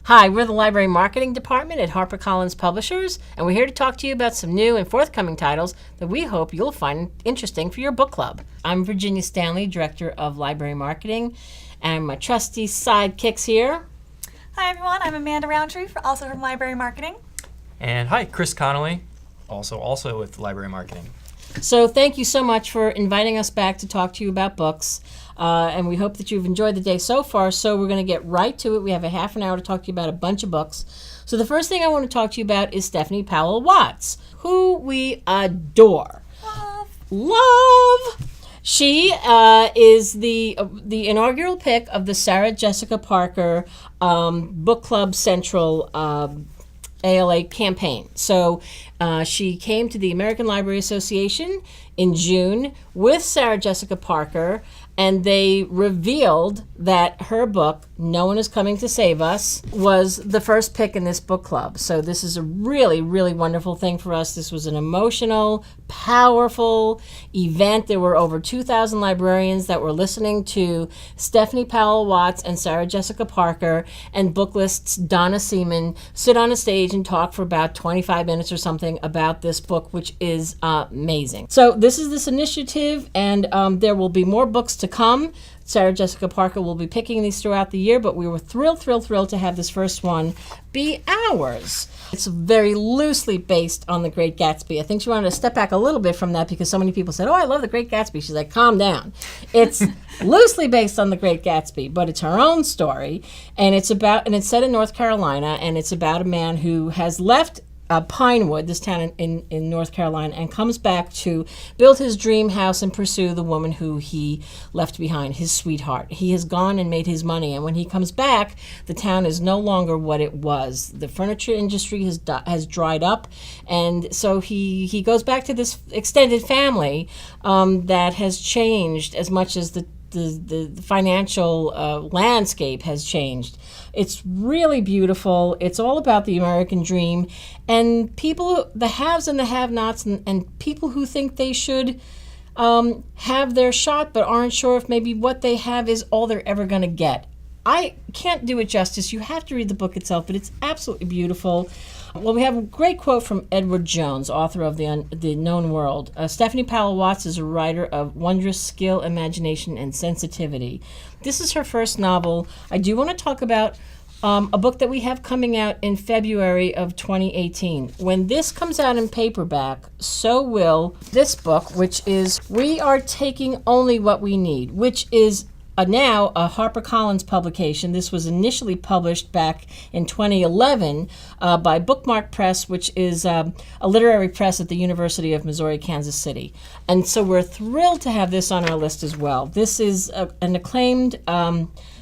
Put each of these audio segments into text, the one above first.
Hi, we're the Library Marketing Department at HarperCollins Publishers, and we're here to talk to you about some new and forthcoming titles that we hope you'll find interesting for your book club. I'm Virginia Stanley, Director of Library Marketing, and my trusty sidekicks here. Hi everyone, I'm Amanda Roundtree, also from Library Marketing. And hi, Chris Connolly, also with Library Marketing. So thank you so much for inviting us back to talk to you about books. And we hope that you've enjoyed the day so far. So we're going to get right to it. We have a half an hour to talk to you about a bunch of books. So the first thing I want to talk to you about is Stephanie Powell Watts, who we adore. Love! She is the inaugural pick of the Sarah Jessica Parker Book Club Central ALA campaign. So she came to the American Library Association in June with Sarah Jessica Parker, and they revealed that her book, No One Is Coming to Save Us, was the first pick in this book club. So this is a really, really wonderful thing for us. This was an emotional, powerful event. There were over 2,000 librarians that were listening to Stephanie Powell Watts and Sarah Jessica Parker and booklist's Donna Seaman sit on a stage and talk for about 25 minutes or something about this book, which is amazing. So this is this initiative, and there will be more books to come. Sarah Jessica Parker will be picking these throughout the year, but we were thrilled to have this first one be ours. It's very loosely based on The Great Gatsby. I think she wanted to step back a little bit from that because so many people said, oh, I love The Great Gatsby. She's like, calm down. It's loosely based on The Great Gatsby, but it's her own story, and it's set in North Carolina, and it's about a man who has left Pinewood, this town in North Carolina, and comes back to build his dream house and pursue the woman who he left behind, his sweetheart. He has gone and made his money, and when he comes back, the town is no longer what it was. The furniture industry has dried up, and so he goes back to this extended family that has changed as much as the financial landscape has changed. It's really beautiful. It's all about the American dream, and people, the haves and the have-nots, and people who think they should have their shot but aren't sure if maybe what they have is all they're ever going to get. I can't do it justice. You have to read the book itself, but it's absolutely beautiful. Well, we have a great quote from Edward Jones, author of The Unknown World. Stephanie Powell Watts is a writer of wondrous skill, imagination, and sensitivity. This is her first novel. I do want to talk about a book that we have coming out in February of 2018. When this comes out in paperback, so will this book, which is We Are Taking Only What We Need, which is now a HarperCollins publication. This was initially published back in 2011 by Bookmark Press, which is a literary press at the University of Missouri, Kansas City. And so we're thrilled to have this on our list as well. This is an acclaimed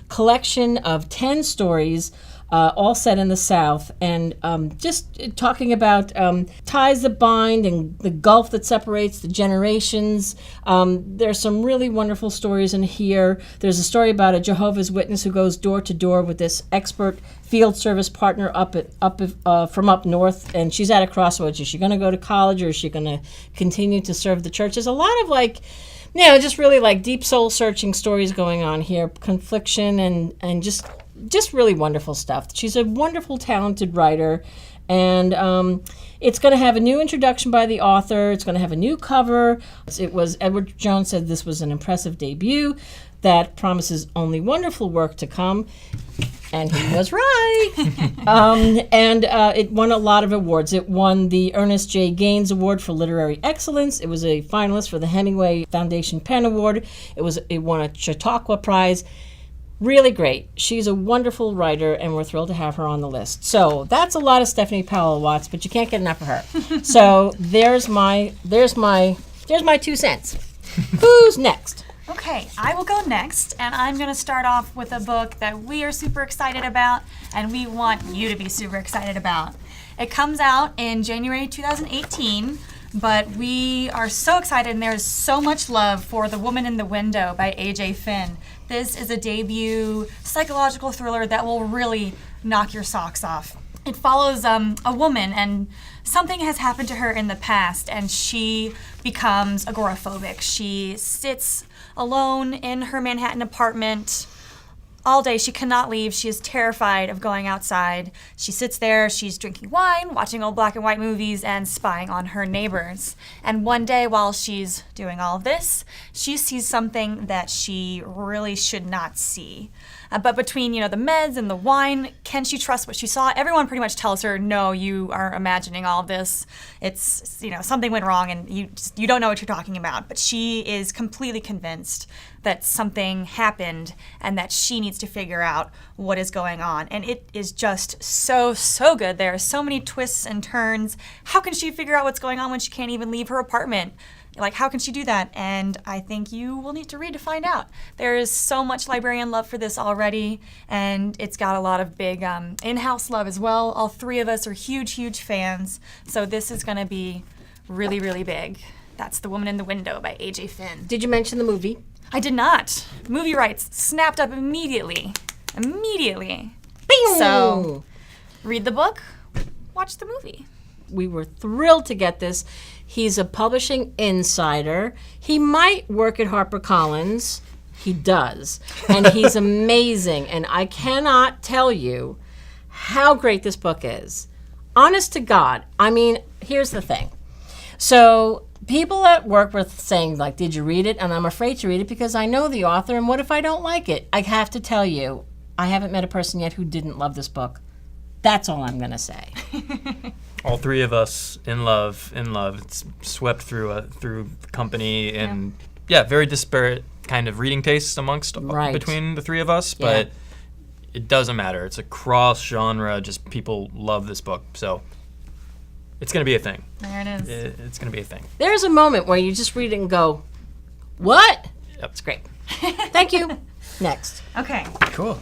collection of 10 stories, all set in the South, and just talking about ties that bind and the gulf that separates the generations. There's some really wonderful stories in here. There's a story about a Jehovah's Witness who goes door to door with this expert field service partner from up north, and she's at a crossroads. Is she going to go to college, or is she going to continue to serve the church? There's a lot of just really deep soul searching stories going on here, confliction and just really wonderful stuff. She's a wonderful, talented writer, and it's going to have a new introduction by the author. It's going to have a new cover. Edward Jones said this was an impressive debut that promises only wonderful work to come, and he was right. It won a lot of awards. It won the Ernest J. Gaines Award for Literary Excellence. It was a finalist for the Hemingway Foundation Pen Award. It won a Chautauqua Prize. Really great. She's a wonderful writer, and we're thrilled to have her on the list. So that's a lot of Stephanie Powell Watts, but you can't get enough of her. So there's my 2 cents. Who's next? Okay, I will go next, and I'm going to start off with a book that we are super excited about, and we want you to be super excited about. It comes out in January 2018, but we are so excited, and there's so much love for The Woman in the Window by A.J. Finn. This is a debut psychological thriller that will really knock your socks off. It follows a woman, and something has happened to her in the past, and she becomes agoraphobic. She sits alone in her Manhattan apartment all day. She cannot leave. She is terrified of going outside. She sits there. She's drinking wine, watching old black and white movies, and spying on her neighbors. And one day, while she's doing all of this, she sees something that she really should not see. But between, the meds and the wine, can she trust what she saw? Everyone pretty much tells her, no, you are imagining all of this. It's, something went wrong and you don't know what you're talking about. But she is completely convinced that something happened and that she needs to figure out what is going on. And it is just so, so good. There are so many twists and turns. How can she figure out what's going on when she can't even leave her apartment? Like, how can she do that? And I think you will need to read to find out. There is so much librarian love for this already, and it's got a lot of big in-house love as well. All three of us are huge, huge fans, so this is going to be really, really big. That's The Woman in the Window by A.J. Finn. Did you mention the movie? I did not. Movie rights snapped up immediately. Immediately. Bing! So, read the book, watch the movie. We were thrilled to get this. He's a publishing insider. He might work at HarperCollins. He does. And he's amazing. And I cannot tell you how great this book is. Honest to God. I mean, here's the thing. So people at work were saying, like, did you read it? And I'm afraid to read it because I know the author. And what if I don't like it? I have to tell you, I haven't met a person yet who didn't love this book. That's all I'm going to say. All three of us in love. It's swept through the company, and very disparate kind of reading tastes amongst between the three of us, but it doesn't matter. It's a cross genre. Just people love this book, so it's gonna be a thing. There it is. It's gonna be a thing. There's a moment where you just read it and go, "What?" Yep. It's great. Thank you. Next. Okay. Cool.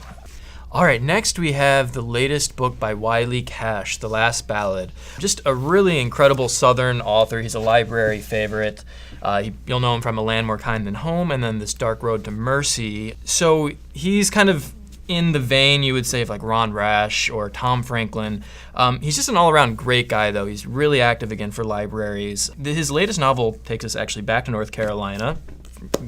All right, next we have the latest book by Wiley Cash, The Last Ballad. Just a really incredible Southern author. He's a library favorite. You'll know him from A Land More Kind Than Home and then This Dark Road to Mercy. So he's kind of in the vein, you would say, of like Ron Rash or Tom Franklin. He's just an all-around great guy, though. He's really active again for libraries. His latest novel takes us actually back to North Carolina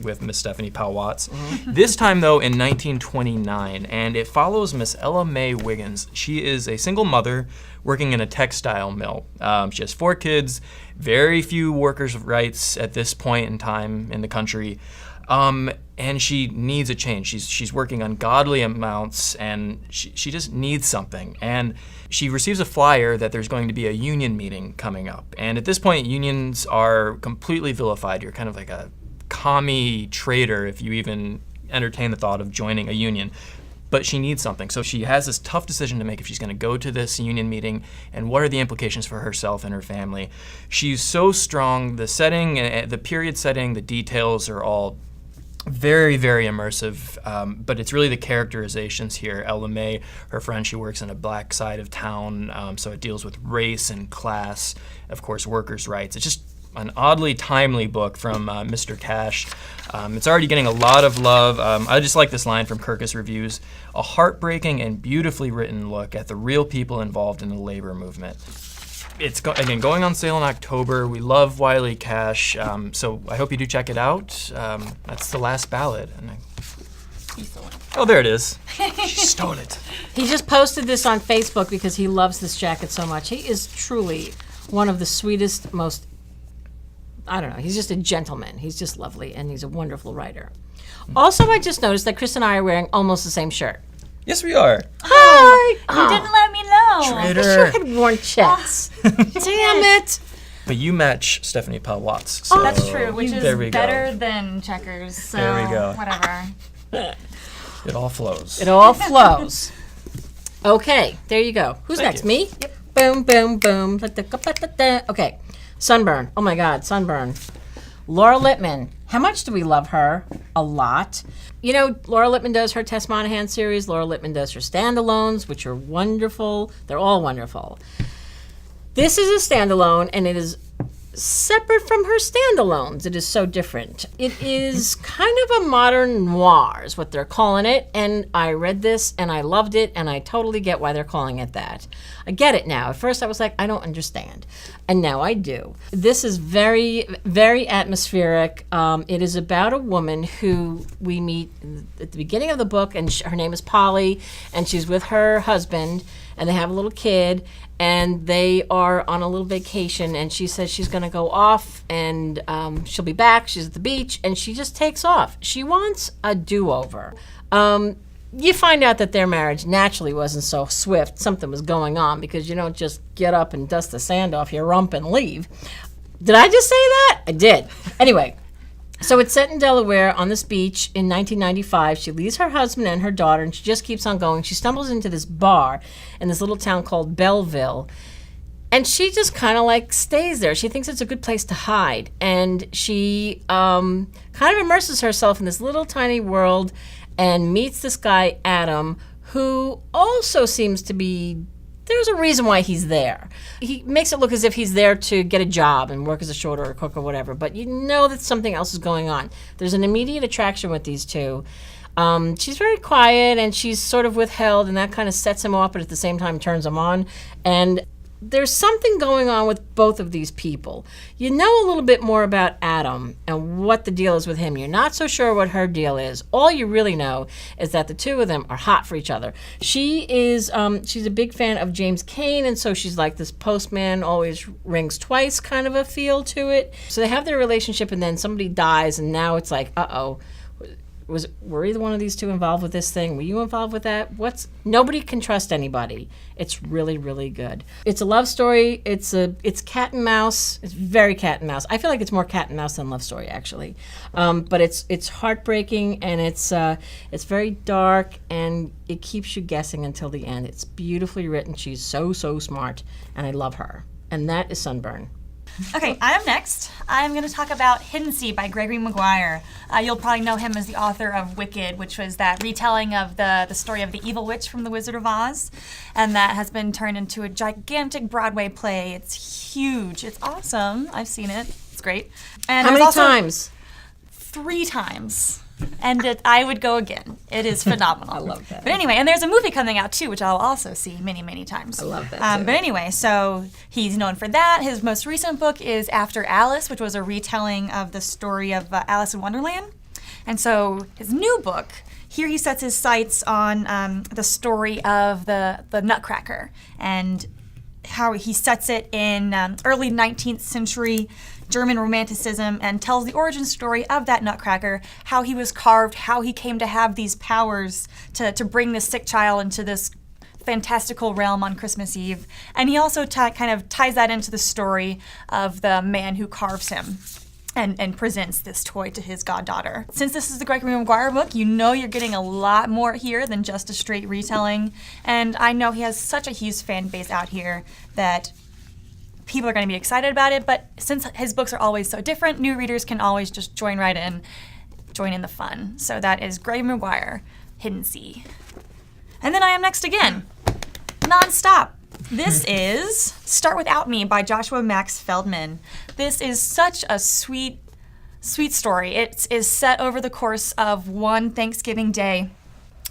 with Miss Stephanie Powell Watts. Mm-hmm. This time, though, in 1929, and it follows Miss Ella Mae Wiggins. She is a single mother working in a textile mill. She has 4 kids, very few workers' rights at this point in time in the country, and she needs a change. She's working ungodly amounts, and she just needs something. And she receives a flyer that there's going to be a union meeting coming up. And at this point, unions are completely vilified. You're kind of like a commie traitor if you even entertain the thought of joining a union. But she needs something. So she has this tough decision to make if she's going to go to this union meeting and what are the implications for herself and her family. She's so strong. The setting, the period setting, the details are all very, very immersive, but it's really the characterizations here. Ella Mae, her friend, she works in a black side of town, so it deals with race and class, of course, workers' rights. It's just an oddly timely book from Mr. Cash. It's already getting a lot of love. I just like this line from Kirkus Reviews: a heartbreaking and beautifully written look at the real people involved in the labor movement. It's again going on sale in October. We love Wiley Cash, so I hope you do check it out. That's The Last Ballad. And oh, there it is. She stole it. He just posted this on Facebook because he loves this jacket so much. He is truly one of the sweetest, most, I don't know, he's just a gentleman. He's just lovely, and he's a wonderful writer. Also, I just noticed that Chris and I are wearing almost the same shirt. Yes, we are. Hi! You didn't let me know. Traitor. I sure had worn checks. Damn it! But you match Stephanie Powell Watts. So That's true, which there we is go. better than checkers. So There we go. whatever. It all flows. It all flows. Okay, there you go. Who's Thank next? you. Me? Yep. Boom, boom, boom. Okay, Sunburn. Oh my God, Sunburn. Laura Lippman. How much do we love her? A lot. You know, Laura Lippman does her Tess Monahan series. Laura Lippman does her standalones, which are wonderful. They're all wonderful. This is a standalone, and it is separate from her standalones. It is so different. It is kind of a modern noir is what they're calling it, and I read this and I loved it, and I totally get why they're calling it that. I get it now. At first I was like, I don't understand, and now I do. This is very, very atmospheric. It is about a woman who we meet at the beginning of the book, and her name is Polly, and she's with her husband, and they have a little kid, and they are on a little vacation, and she says she's going to go off, and she'll be back. She's at the beach, and she just takes off. She wants a do-over. You find out that their marriage naturally wasn't so swift. Something was going on, because you don't just get up and dust the sand off your rump and leave. Did I just say that? I did. Anyway. So it's set in Delaware on this beach in 1995. She leaves her husband and her daughter, and she just keeps on going. She stumbles into this bar in this little town called Belleville, and she just kind of like stays there. She thinks it's a good place to hide, and she kind of immerses herself in this little tiny world and meets this guy, Adam, who also seems to be... There's a reason why he's there. He makes it look as if he's there to get a job and work as a short order cook or whatever, but you know that something else is going on. There's an immediate attraction with these two. She's very quiet, and she's sort of withheld, and that kind of sets him off, but at the same time turns him on. And there's something going on with both of these people. You know a little bit more about Adam and what the deal is with him. You're not so sure what her deal is. All you really know is that the two of them are hot for each other. She is, she's a big fan of James Cain, and so she's like this postman always rings twice kind of a feel to it. So they have their relationship, and then somebody dies, and now it's like, uh-oh. Were either one of these two involved with this thing? Were you involved with that? Nobody can trust anybody. It's really, really good. It's a love story. It's cat and mouse. It's very cat and mouse. I feel like it's more cat and mouse than love story, actually. But it's heartbreaking, and it's very dark, and it keeps you guessing until the end. It's beautifully written. She's so, so smart, and I love her. And that is Sunburn. Okay, I am next. I'm going to talk about Hidden Sea by Gregory Maguire. You'll probably know him as the author of Wicked, which was that retelling of the story of the evil witch from The Wizard of Oz, and that has been turned into a gigantic Broadway play. It's huge. It's awesome. I've seen it. It's great. And how many times? 3 times. And I would go again. It is phenomenal. I love that. But anyway, and there's a movie coming out too, which I'll also see many, many times. I love that too. But anyway, so he's known for that. His most recent book is After Alice, which was a retelling of the story of Alice in Wonderland. And so his new book, here he sets his sights on the story of the Nutcracker, and how he sets it in early 19th century German Romanticism, and tells the origin story of that Nutcracker, how he was carved, how he came to have these powers to bring this sick child into this fantastical realm on Christmas Eve. And he also kind of ties that into the story of the man who carves him and presents this toy to his goddaughter. Since this is the Gregory Maguire book, you know you're getting a lot more here than just a straight retelling. And I know he has such a huge fan base out here that people are going to be excited about it, but since his books are always so different, new readers can always just join in the fun. So that is Gregory Maguire, Hidden Sea. And then I am next again, nonstop. This is Start Without Me by Joshua Max Feldman. This is such a sweet, sweet story. It is set over the course of one Thanksgiving day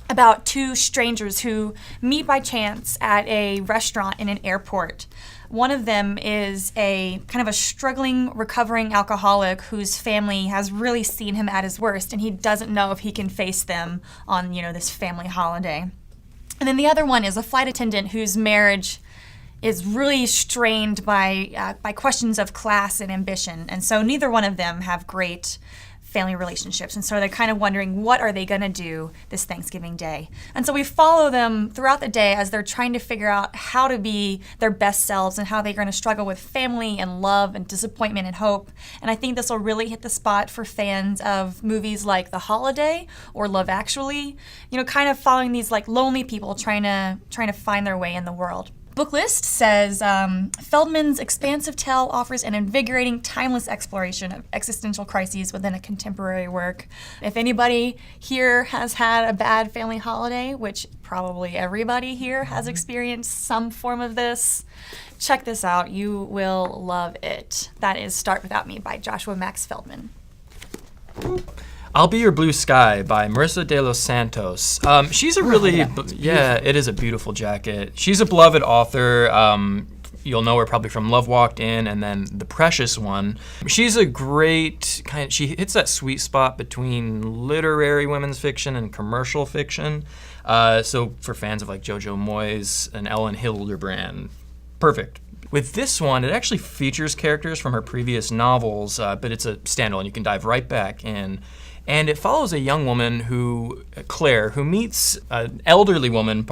about 2 strangers who meet by chance at a restaurant in an airport. One of them is a kind of a struggling, recovering alcoholic whose family has really seen him at his worst, and he doesn't know if he can face them on, this family holiday. And then the other one is a flight attendant whose marriage is really strained by questions of class and ambition, and so neither one of them have great family relationships, and so they're kind of wondering what are they going to do this Thanksgiving day. And so we follow them throughout the day as they're trying to figure out how to be their best selves and how they're going to struggle with family and love and disappointment and hope. And I think this will really hit the spot for fans of movies like The Holiday or Love Actually, kind of following these like lonely people trying to find their way in the world. book list says Feldman's expansive tale offers an invigorating, timeless exploration of existential crises within a contemporary work. If anybody here has had a bad family holiday, which probably everybody here has experienced some form of this, check this out. You will love it. That is Start Without Me by Joshua Max Feldman. I'll Be Your Blue Sky by Marissa de los Santos. She's a really, it is a beautiful jacket. She's a beloved author. You'll know her probably from Love Walked In and then The Precious One. She's a great she hits that sweet spot between literary women's fiction and commercial fiction. So for fans of like Jojo Moyes and Ellen Hilderbrand, perfect. With this one, it actually features characters from her previous novels, but it's a standalone. You can dive right back in. And it follows a young woman Claire, who meets an elderly woman,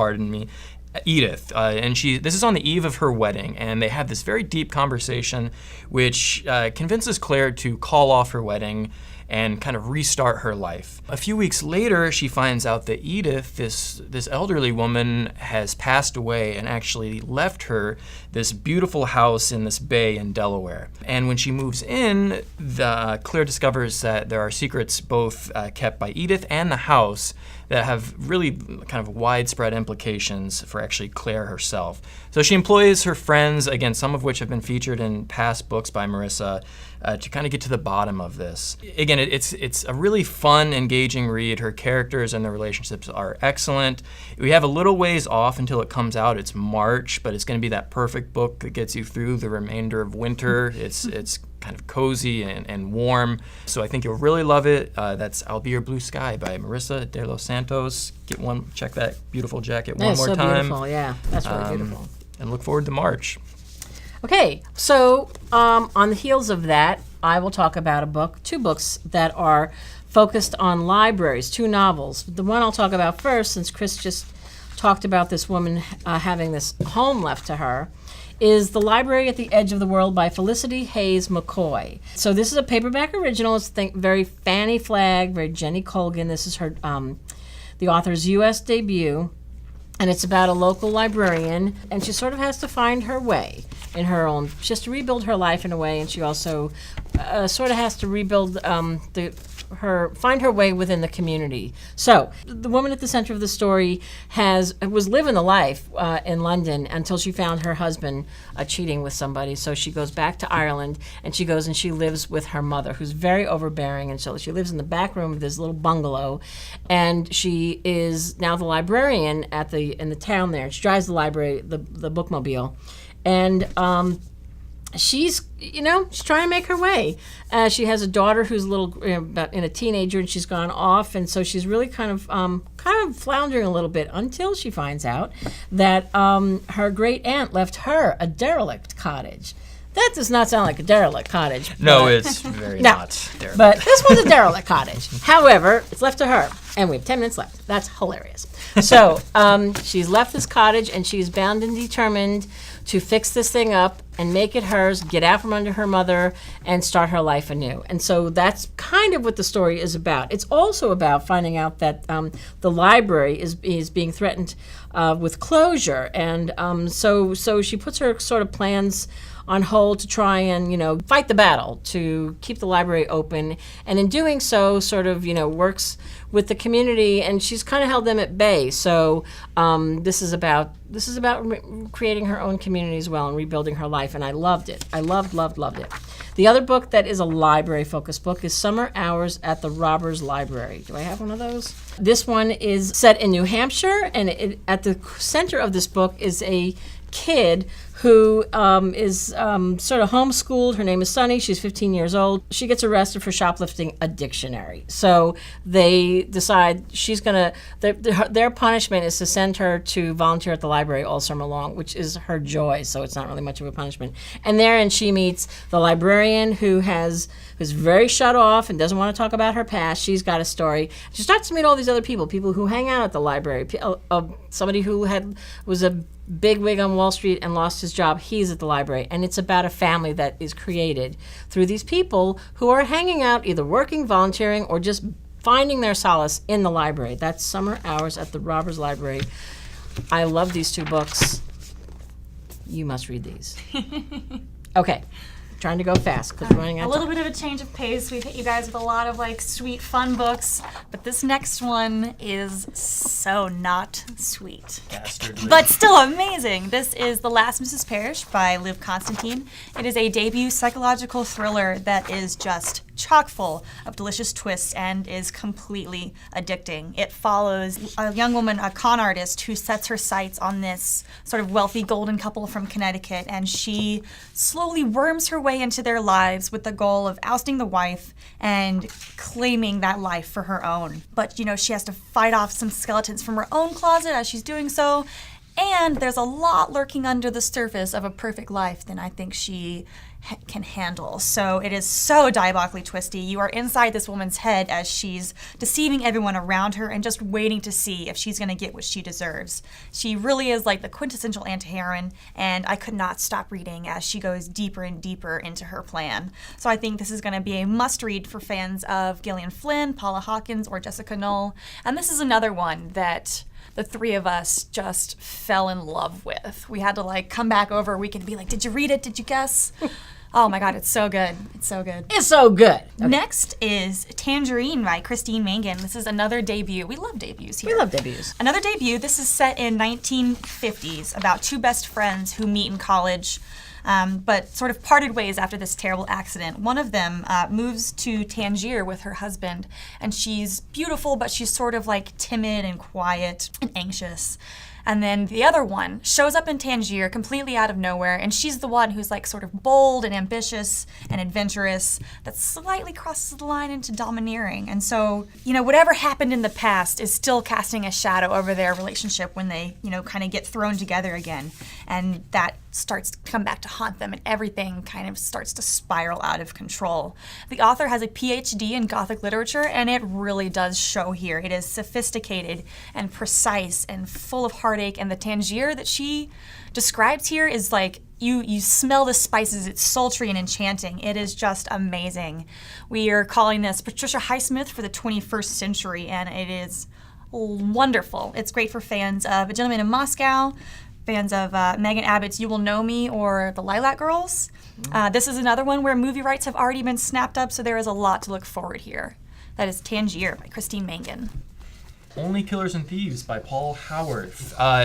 Edith, and this is on the eve of her wedding, and they have this very deep conversation which convinces Claire to call off her wedding and kind of restart her life. A few weeks later, she finds out that Edith, this elderly woman, has passed away and actually left her this beautiful house in this bay in Delaware. And when she moves in, Claire discovers that there are secrets both kept by Edith and the house that have really kind of widespread implications for actually Claire herself. So she employs her friends, again, some of which have been featured in past books by Marissa, to kind of get to the bottom of this. Again, it's a really fun, engaging read. Her characters and their relationships are excellent. We have a little ways off until it comes out. It's March, but it's going to be that perfect book that gets you through the remainder of winter. It's kind of cozy and warm, so I think you'll really love it. That's I'll Be Your Blue Sky by Marissa de los Santos. Check that beautiful jacket one more so time. Beautiful, yeah, that's really beautiful. And look forward to March. Okay, so on the heels of that, I will talk about two books that are focused on libraries, two novels. The one I'll talk about first, since Chris just talked about this woman having this home left to her, is The Library at the Edge of the World by Felicity Hayes McCoy. So this is a paperback original. It's very Fanny Flagg, very Jenny Colgan. This is her, the author's U.S. debut. And it's about a local librarian, and she sort of has to find her way in her own. She has to rebuild her life in a way, and she also sort of has to rebuild find her way within the community. So the woman at the center of the story was living the life in London until she found her husband cheating with somebody. So she goes back to Ireland, and she goes and she lives with her mother, who's very overbearing, and so she lives in the back room of this little bungalow, and she is now the librarian in the town there. She drives the library, the bookmobile, and she's trying to make her way. She has a daughter who's about in a teenager, and she's gone off, and so she's really kind of floundering a little bit until she finds out that her great aunt left her a derelict cottage. That does not sound like a derelict cottage. No, it's very not derelict. But this one's a derelict cottage. However, it's left to her, and we have 10 minutes left. That's hilarious. So she's left this cottage, and she's bound and determined to fix this thing up and make it hers, get out from under her mother, and start her life anew. And so that's kind of what the story is about. It's also about finding out that the library is being threatened with closure. And so she puts her sort of plans on hold to try and, fight the battle to keep the library open. And in doing so, sort of, works with the community, and she's kind of held them at bay. So this is about creating her own community as well and rebuilding her life, and I loved it. I loved it. The other book that is a library-focused book is Summer Hours at the Robbers Library. Do I have one of those? This one is set in New Hampshire, and at the center of this book is a kid who is sort of homeschooled. Her name is Sunny. She's 15 years old. She gets arrested for shoplifting a dictionary. So they decide their punishment is to send her to volunteer at the library all summer long, which is her joy. So it's not really much of a punishment. And therein she meets the librarian who's very shut off and doesn't want to talk about her past. She's got a story. She starts to meet all these other people who hang out at the library. Somebody who was a bigwig on Wall Street and lost his job. He's at the library, and it's about a family that is created through these people who are hanging out, either working, volunteering, or just finding their solace in the library. That's Summer Hours at the Robbers Library. I love these two books. You must read these. Okay. Trying to go fast because we're running out A of little time. bit of a change of pace. We've hit you guys with a lot of like sweet, fun books, but this next one is so not sweet. Dastardly. But still amazing. This is The Last Mrs Parish by Liv Constantine. It is a debut psychological thriller that is just chock full of delicious twists and is completely addicting. It follows a young woman, a con artist, who sets her sights on this sort of wealthy golden couple from Connecticut, and she slowly worms her way into their lives with the goal of ousting the wife and claiming that life for her own. But, you know, she has to fight off some skeletons from her own closet as she's doing so. And there's a lot lurking under the surface of a perfect life than I think she can handle. So it is so diabolically twisty. You are inside this woman's head as she's deceiving everyone around her and just waiting to see if she's going to get what she deserves. She really is like the quintessential anti-heroine, and I could not stop reading as she goes deeper and deeper into her plan. So I think this is going to be a must-read for fans of Gillian Flynn, Paula Hawkins, or Jessica Knoll. And this is another one that the three of us just fell in love with. We had to like come back over a week and be like, did you read it? Did you guess? Oh my God, it's so good. It's so good. It's so good. Okay. Next is Tangerine by Christine Mangan. This is another debut. We love debuts here. We love debuts. Another debut. This is set in 1950s about two best friends who meet in college, but sort of parted ways after this terrible accident. One of them moves to Tangier with her husband, and she's beautiful, but she's sort of like timid and quiet and anxious. And then the other one shows up in Tangier completely out of nowhere, and she's the one who's like sort of bold and ambitious and adventurous that slightly crosses the line into domineering. And so, you know, whatever happened in the past is still casting a shadow over their relationship when they, you know, kind of get thrown together again. And that starts to come back to haunt them, and everything kind of starts to spiral out of control. The author has a PhD in Gothic literature, and it really does show here. It is sophisticated and precise and full of heartache, and the Tangier that she describes here is like, you smell the spices. It's sultry and enchanting. It is just amazing. We are calling this Patricia Highsmith for the 21st century, and it is wonderful. It's great for fans of A Gentleman in Moscow, fans of Megan Abbott's You Will Know Me or The Lilac Girls. This is another one where movie rights have already been snapped up, so there is a lot to look forward here. That is Tangier by Christine Mangan. Only Killers and Thieves by Paul Howard.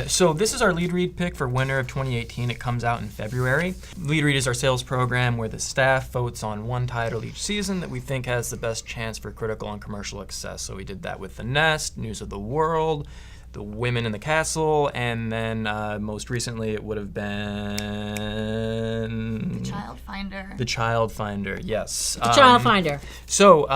So this is our lead read pick for winter of 2018. It comes out in February. Lead read is our sales program where the staff votes on one title each season that we think has the best chance for critical and commercial success. So we did that with The Nest, News of the World, The Women in the Castle, and then most recently it would have been... The Child Finder. The Child Finder, yes. The Child Finder. So,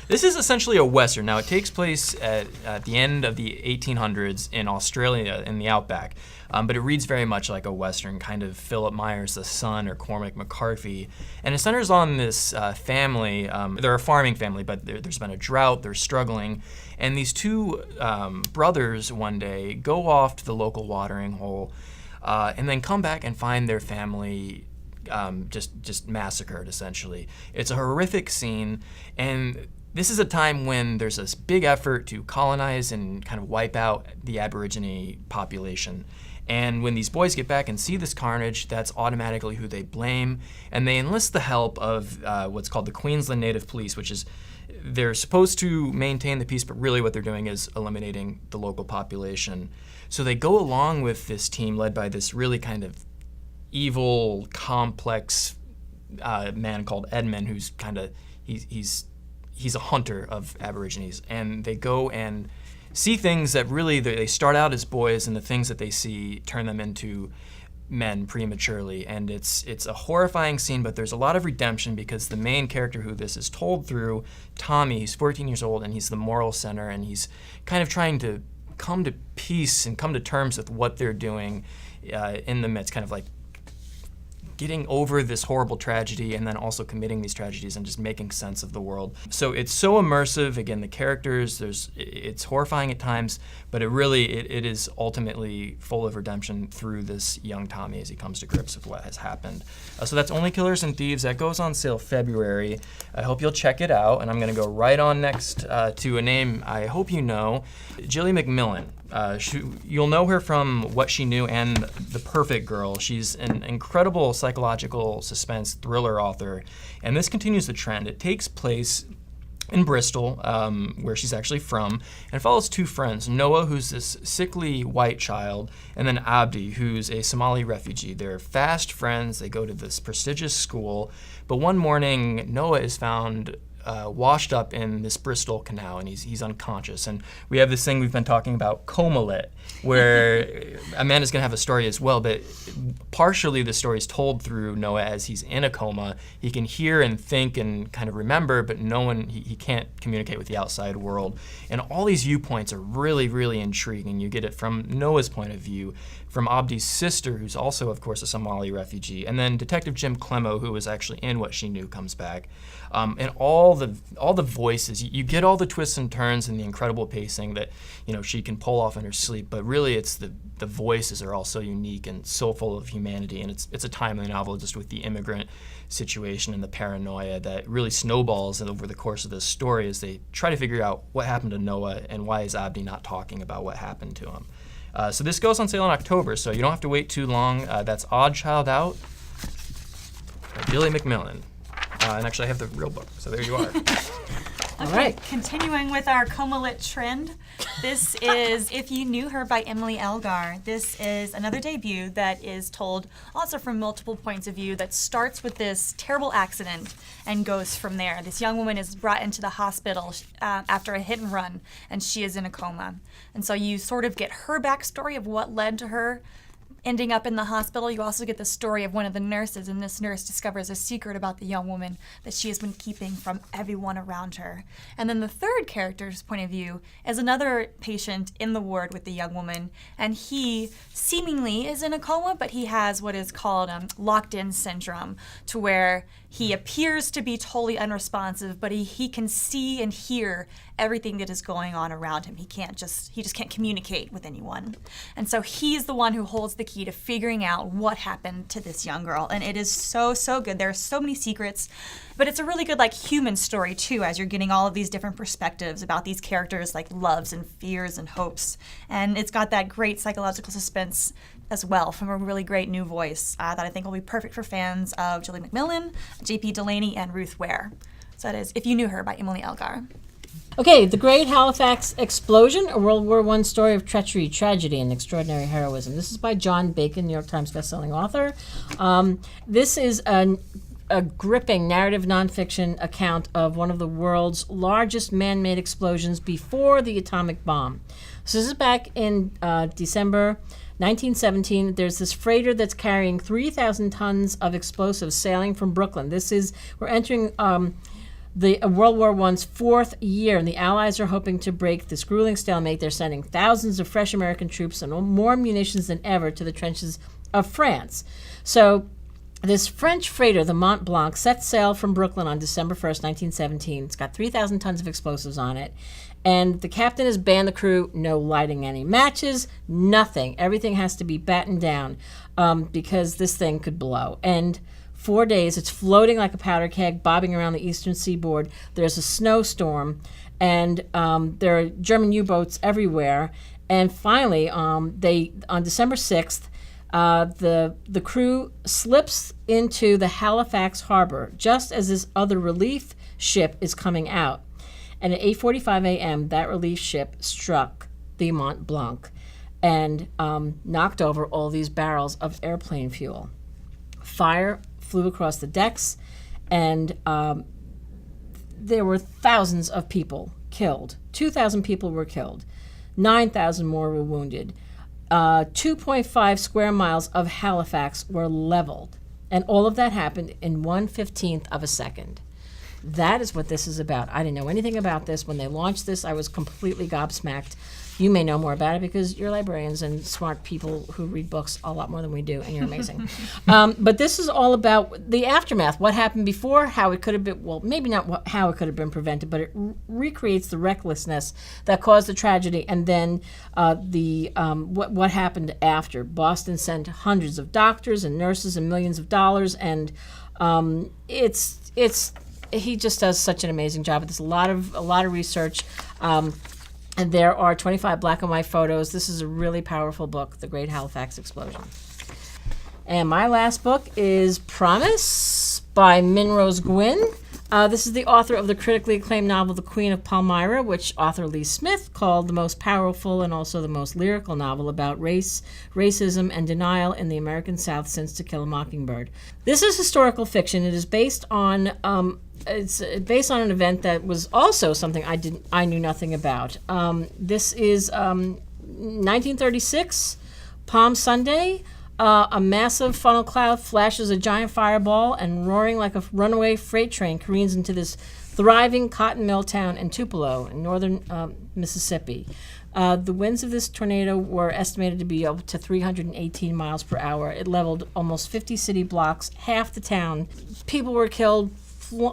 this is essentially a Western. Now, it takes place at the end of the 1800s in Australia, in the outback. But it reads very much like a Western, kind of Philip Myers, the son, or Cormac McCarthy. And it centers on this family. They're a farming family, but there's been a drought, they're struggling. And these two brothers one day go off to the local watering hole and then come back and find their family just massacred, essentially. It's a horrific scene, and this is a time when there's this big effort to colonize and kind of wipe out the Aborigine population. And when these boys get back and see this carnage, that's automatically who they blame. And they enlist the help of what's called the Queensland Native Police, which is they're supposed to maintain the peace, but really what they're doing is eliminating the local population. So they go along with this team led by this really kind of evil, complex man called Edmund, who's kind of, he's a hunter of Aborigines. And they go and see things that really, they start out as boys, and the things that they see turn them into men prematurely. And it's a horrifying scene, but there's a lot of redemption because the main character who this is told through, Tommy, he's 14 years old, and he's the moral center, and he's kind of trying to come to peace and come to terms with what they're doing in the midst, kind of like getting over this horrible tragedy and then also committing these tragedies and just making sense of the world. So it's so immersive. Again, the characters, it's horrifying at times, but it is ultimately full of redemption through this young Tommy as he comes to grips with what has happened. So that's Only Killers and Thieves. That goes on sale February. I hope you'll check it out. And I'm going to go right on next to a name I hope you know, Jilly McMillan. You'll know her from What She Knew and The Perfect Girl. She's an incredible psychological suspense thriller author, and this continues the trend. It takes place in Bristol, where she's actually from, and follows two friends, Noah, who's this sickly white child, and then Abdi, who's a Somali refugee. They're fast friends. They go to this prestigious school, but one morning, Noah is found washed up in this Bristol canal, and he's unconscious. And we have this thing we've been talking about, coma lit, where Amanda's going to have a story as well, but partially the story is told through Noah as he's in a coma. He can hear and think and kind of remember, but he can't communicate with the outside world. And all these viewpoints are really, really intriguing. You get it from Noah's point of view, from Abdi's sister, who's also, of course, a Somali refugee, and then Detective Jim Clemmo, who was actually in What She Knew, comes back. And all the voices, you get all the twists and turns and the incredible pacing that she can pull off in her sleep. But really, it's the voices are all so unique and so full of humanity. And it's a timely novel, just with the immigrant situation and the paranoia that really snowballs over the course of this story as they try to figure out what happened to Noah and why is Abdi not talking about what happened to him. So this goes on sale in October, so you don't have to wait too long. That's Odd Child Out by Billy McMillan. And actually, I have the real book, so there you are. All right. Continuing with our coma-lit trend, this is If You Knew Her by Emily Elgar. This is another debut that is told also from multiple points of view that starts with this terrible accident and goes from there. This young woman is brought into the hospital after a hit and run, and she is in a coma. And so you sort of get her backstory of what led to her ending up in the hospital. You also get the story of one of the nurses, and this nurse discovers a secret about the young woman that she has been keeping from everyone around her. And then the third character's point of view is another patient in the ward with the young woman, and he seemingly is in a coma, but he has what is called locked-in syndrome, to where he appears to be totally unresponsive, but he can see and hear everything that is going on around him. He just can't communicate with anyone. And so he's the one who holds the key to figuring out what happened to this young girl. And it is so, so good. There are so many secrets, but it's a really good human story too, as you're getting all of these different perspectives about these characters' loves and fears and hopes. And it's got that great psychological suspense as well from a really great new voice that I think will be perfect for fans of Julie McMillan, J.P. Delaney, and Ruth Ware. So that is If You Knew Her by Emily Elgar. Okay, The Great Halifax Explosion, a World War I story of treachery, tragedy, and extraordinary heroism. This is by John Bacon, New York Times bestselling author. This is a gripping narrative nonfiction account of one of the world's largest man-made explosions before the atomic bomb. So this is back in December 1917. There's this freighter that's carrying 3,000 tons of explosives sailing from Brooklyn. We're entering the World War I's fourth year, and the Allies are hoping to break this grueling stalemate. They're sending thousands of fresh American troops and more munitions than ever to the trenches of France. So this French freighter, the Mont Blanc, sets sail from Brooklyn on December 1st, 1917. It's got 3,000 tons of explosives on it. And the captain has banned the crew, no lighting any matches, nothing. Everything has to be battened down because this thing could blow. And 4 days, it's floating like a powder keg, bobbing around the eastern seaboard. There's a snowstorm, and there are German U-boats everywhere. And finally, on December 6th, the crew slips into the Halifax harbor just as this other relief ship is coming out. And at 8:45 a.m., that relief ship struck the Mont Blanc and knocked over all these barrels of airplane fuel. Fire flew across the decks, and there were thousands of people killed. 2,000 people were killed. 9,000 more were wounded. 2.5 square miles of Halifax were leveled. And all of that happened in 1/15th of a second. That is what this is about. I didn't know anything about this. When they launched this, I was completely gobsmacked. You may know more about it because you're librarians and smart people who read books a lot more than we do, and you're amazing. But this is all about the aftermath, what happened before, how it could have been, well, maybe not how it could have been prevented, but it recreates the recklessness that caused the tragedy, and then what happened after. Boston sent hundreds of doctors and nurses and millions of dollars, and he just does such an amazing job. There's a lot of research. And there are 25 black and white photos. This is a really powerful book, The Great Halifax Explosion. And my last book is Promise by Minrose Gwynn. This is the author of the critically acclaimed novel The Queen of Palmyra, which author Lee Smith called the most powerful and also the most lyrical novel about race, racism, and denial in the American South since To Kill a Mockingbird. This is historical fiction. It is based on an event that was also something I knew nothing about. This is 1936, Palm Sunday. A massive funnel cloud flashes a giant fireball, and roaring like a runaway freight train careens into this thriving cotton mill town in Tupelo in northern Mississippi. The winds of this tornado were estimated to be up to 318 miles per hour. It leveled almost 50 city blocks, half the town. People were killed,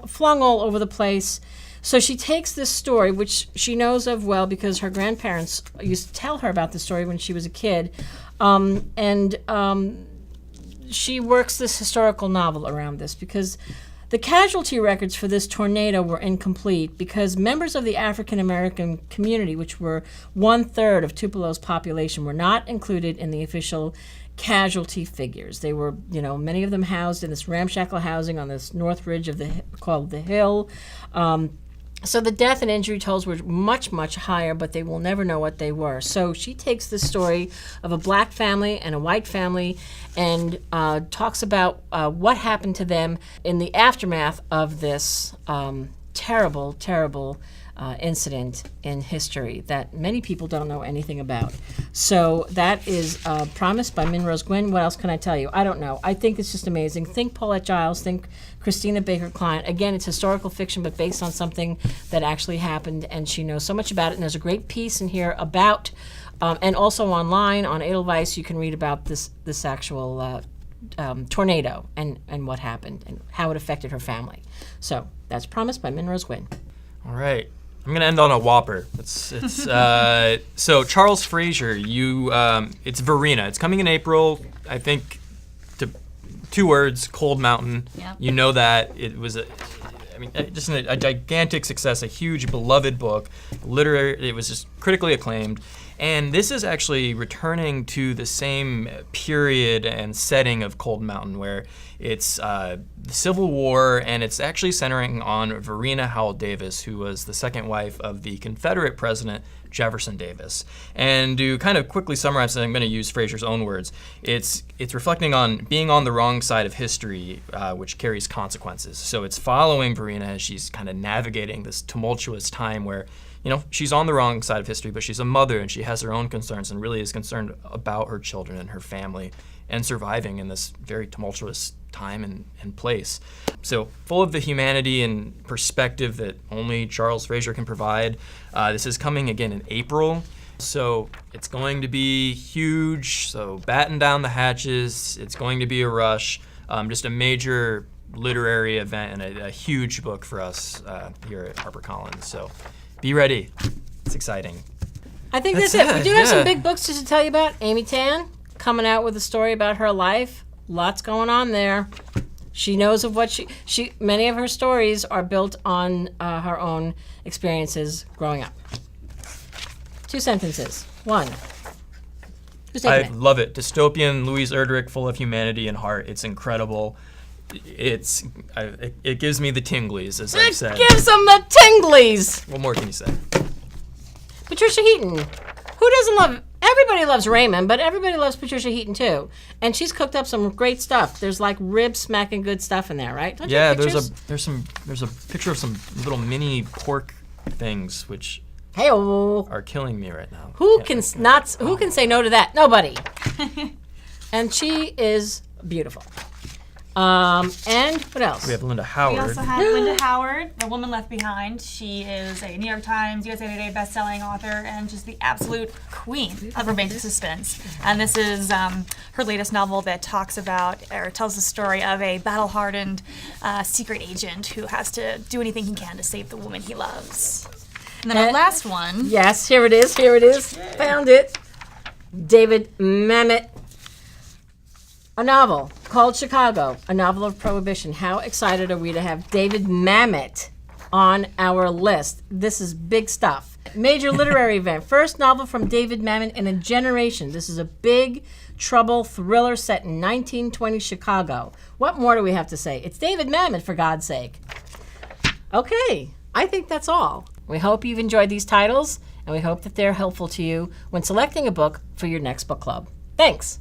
flung all over the place. So she takes this story, which she knows of well because her grandparents used to tell her about the story when she was a kid, she works this historical novel around this because the casualty records for this tornado were incomplete because members of the African American community, which were 1/3 of Tupelo's population, were not included in the official casualty figures. They were, many of them housed in this ramshackle housing on this north ridge called the Hill. So the death and injury totals were much, much higher, but they will never know what they were. So she takes the story of a black family and a white family and talks about what happened to them in the aftermath of this terrible, terrible incident in history that many people don't know anything about. So that is Promise by Minrose Gwynn. What else can I tell you? I don't know. I think it's just amazing. Think Paulette Giles. Think Christina Baker Klein. Again, it's historical fiction, but based on something that actually happened, and she knows so much about it. And there's a great piece in here about, and also online on Edelweiss, you can read about this actual tornado and what happened and how it affected her family. So that's Promise by Minrose Gwynn. All right. I'm gonna end on a whopper. So Charles Fraser, it's Verena. It's coming in April. I think, to 2 words, Cold Mountain. Yep. You know that it was just a gigantic success, a huge beloved book. It was just critically acclaimed. And this is actually returning to the same period and setting of Cold Mountain, where it's the Civil War, and it's actually centering on Verena Howell Davis, who was the second wife of the Confederate president Jefferson Davis. And to kind of quickly summarize, and I'm going to use Fraser's own words, it's reflecting on being on the wrong side of history, which carries consequences. So it's following Verena as she's kind of navigating this tumultuous time where she's on the wrong side of history, but she's a mother and she has her own concerns and really is concerned about her children and her family and surviving in this very tumultuous time and place. So full of the humanity and perspective that only Charles Fraser can provide. This is coming again in April. So it's going to be huge. So batten down the hatches. It's going to be a rush. Just a major literary event and a huge book for us here at HarperCollins. So be ready. It's exciting. I think that's it. We do have some big books just to tell you about. Amy Tan coming out with a story about her life. Lots going on there. She knows of what she many of her stories are built on her own experiences growing up. 2 sentences. 1. Who's taking it? I love it. Dystopian Louise Erdrich, full of humanity and heart. It's incredible. It gives me the tinglies, as I've said. It gives them the tinglies. What more can you say? Patricia Heaton. Who doesn't love? Everybody loves Raymond, but everybody loves Patricia Heaton too. And she's cooked up some great stuff. There's like rib smacking good stuff in there, right? Don't you have pictures? there's a picture of some little mini pork things which Hey-o. are killing me right now. Who can say no to that? Nobody. And she is beautiful. And what else? We have Linda Howard. We also have Linda Howard, The Woman Left Behind. She is a New York Times, USA Today best-selling author and just the absolute queen of romantic suspense. And this is her latest novel that talks about, or tells the story of a battle-hardened secret agent who has to do anything he can to save the woman he loves. And then our last one. Yes, here it is. Found it. David Mamet. A novel called Chicago, a novel of prohibition. How excited are we to have David Mamet on our list? This is big stuff. Major literary event. First novel from David Mamet in a generation. This is a big trouble thriller set in 1920 Chicago. What more do we have to say? It's David Mamet, for God's sake. Okay, I think that's all. We hope you've enjoyed these titles, and we hope that they're helpful to you when selecting a book for your next book club. Thanks.